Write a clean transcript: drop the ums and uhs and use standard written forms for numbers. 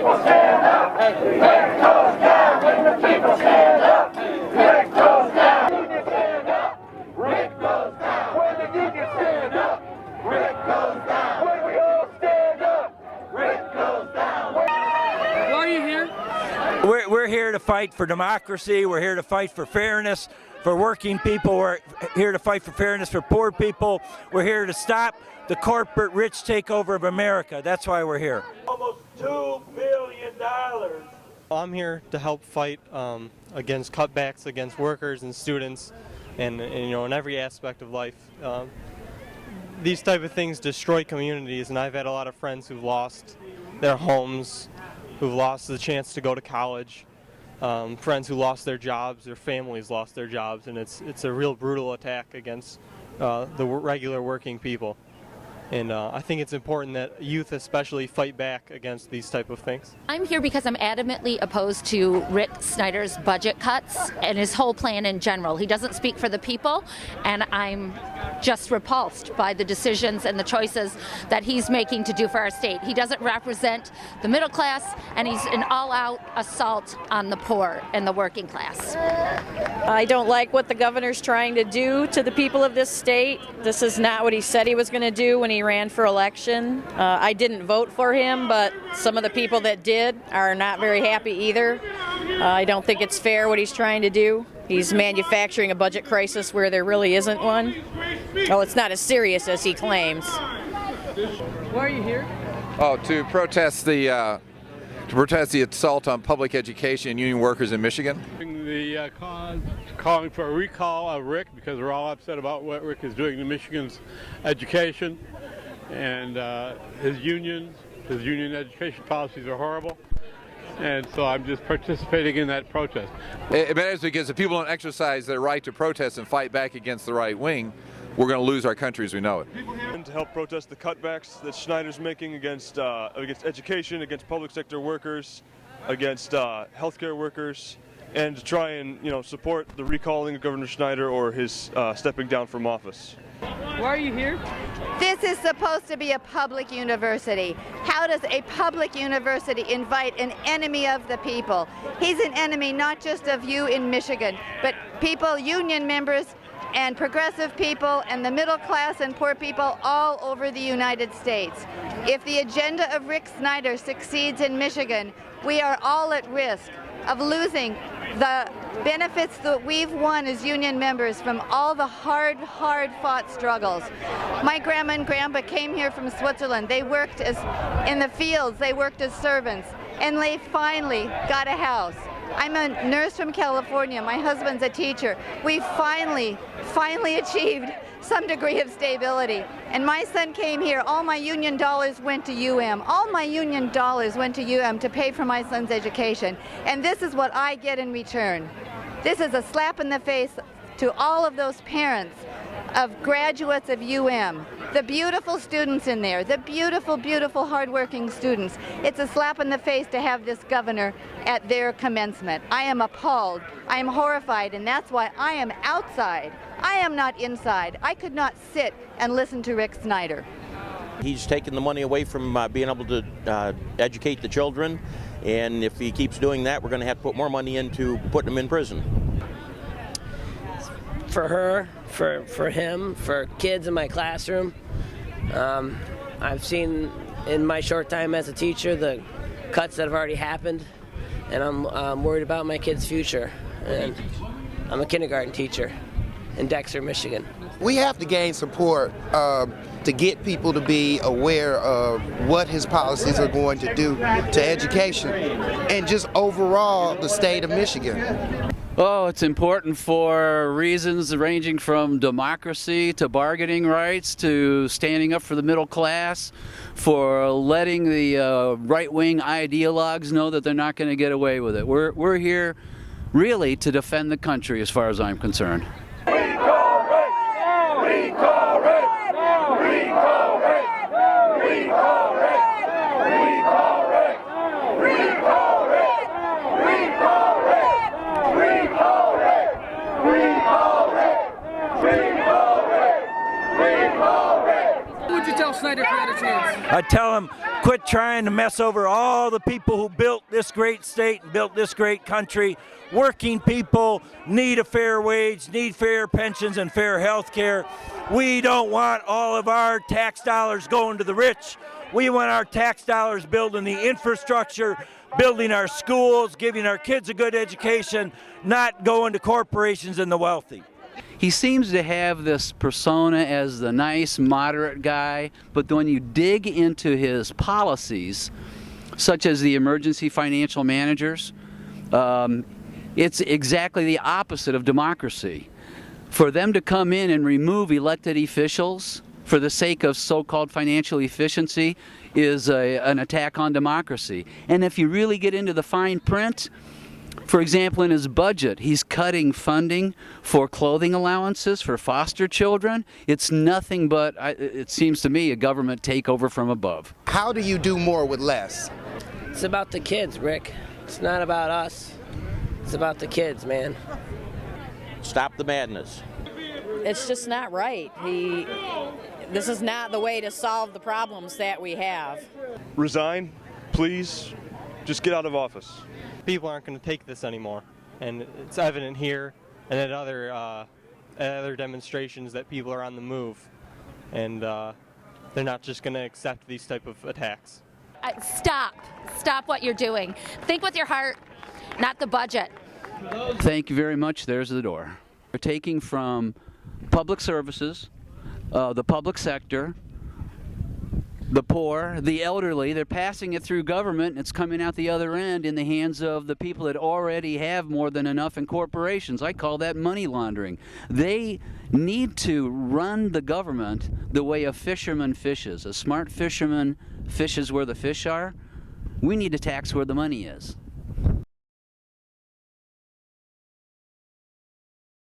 people stand up. Rick goes down when the people stand up. Rick goes down. Union stand up. Rick goes down when the union stand up. Rick goes down when we all stand up. Rick goes down. Why are you here? We're here to fight for democracy. We're here to fight for fairness for working people. We're here to fight for fairness for poor people. We're here to stop the corporate rich takeover of America. That's why we're here. Almost $2 billion. I'm here to help fight against cutbacks against workers and students, and in every aspect of life. These type of things destroy communities, and I've had a lot of friends who've lost their homes, who've lost the chance to go to college, friends who lost their jobs, their families lost their jobs, and it's a real brutal attack against the regular working people. And I think it's important that youth especially fight back against these type of things. I'm here because I'm adamantly opposed to Rick Snyder's budget cuts and his whole plan in general. He doesn't speak for the people, and I'm just repulsed by the decisions and the choices that he's making to do for our state. He doesn't represent the middle class, and he's an all-out assault on the poor and the working class. I don't like what the governor's trying to do to the people of this state. This is not what he said he was going to do when he ran for election. I didn't vote for him, but some of the people that did are not very happy either. I don't think it's fair what he's trying to do. He's manufacturing a budget crisis where there really isn't one. Well, it's not as serious as he claims. Why are you here? Oh, to protest the assault on public education and union workers in Michigan. The calling for a recall of Rick because we're all upset about what Rick is doing to Michigan's education, and his union education policies are horrible. And so I'm just participating in that protest. It matters because if people don't exercise their right to protest and fight back against the right wing, we're going to lose our country as we know it. To help protest the cutbacks that Schneider's making against education, against public sector workers, against healthcare workers, and to try and support the recalling of Governor Schneider or his stepping down from office. Why are you here? This is supposed to be a public university. How does a public university invite an enemy of the people? He's an enemy not just of you in Michigan, but people, union members, and progressive people, and the middle class and poor people all over the United States. If the agenda of Rick Snyder succeeds in Michigan, we are all at risk of losing the benefits that we've won as union members from all the hard-fought struggles. My grandma and grandpa came here from Switzerland. They worked in the fields, they worked as servants, and they finally got a house. I'm a nurse from California. My husband's a teacher. We finally achieved some degree of stability. And my son came here. All my union dollars went to UM. All my union dollars went to UM to pay for my son's education. And this is what I get in return. This is a slap in the face to all of those parents of graduates of UM, the beautiful students in there, the beautiful, beautiful, hardworking students. It's a slap in the face to have this governor at their commencement. I am appalled. I am horrified, and that's why I am outside. I am not inside. I could not sit and listen to Rick Snyder. He's taken the money away from being able to educate the children, and if he keeps doing that, we're going to have to put more money into putting them in prison. For her, for him, for kids in my classroom. I've seen in my short time as a teacher the cuts that have already happened, and I'm worried about my kids' future. And I'm a kindergarten teacher in Dexter, Michigan. We have to gain support to get people to be aware of what his policies are going to do to education and just overall the state of Michigan. Oh, it's important for reasons ranging from democracy to bargaining rights to standing up for the middle class, for letting the right-wing ideologues know that they're not going to get away with it. We're here really to defend the country as far as I'm concerned. Recall Rick! Recall Rick! Recall Rick! Recall Rick! Recall Rick! Recall Rick! Recall Rick! Recall Rick! Recall Rick! Recall Rick! Recall Rick! What would you tell Snyder if you had a chance? I tell him, quit trying to mess over all the people who built this great state and built this great country. Working people need a fair wage, need fair pensions and fair health care. We don't want all of our tax dollars going to the rich. We want our tax dollars building the infrastructure, building our schools, giving our kids a good education, not going to corporations and the wealthy. He seems to have this persona as the nice, moderate guy, but when you dig into his policies, such as the emergency financial managers, it's exactly the opposite of democracy. For them to come in and remove elected officials for the sake of so-called financial efficiency is an attack on democracy. And if you really get into the fine print, for example, in his budget, he's cutting funding for clothing allowances for foster children. It's nothing but, it seems to me, a government takeover from above. How do you do more with less? It's about the kids, Rick. It's not about us. It's about the kids, man. Stop the madness. It's just not right. This is not the way to solve the problems that we have. Resign, please. Just get out of office. People aren't going to take this anymore, and it's evident here and at other demonstrations that people are on the move, and they're not just going to accept these type of attacks. Stop what you're doing. Think with your heart, not the budget. Thank you very much. There's the door. We're taking from public services, the public sector, the poor, the elderly. They're passing it through government, and it's coming out the other end in the hands of the people that already have more than enough in corporations. I call that money laundering. They need to run the government the way a fisherman fishes. A smart fisherman fishes where the fish are. We need to tax where the money is.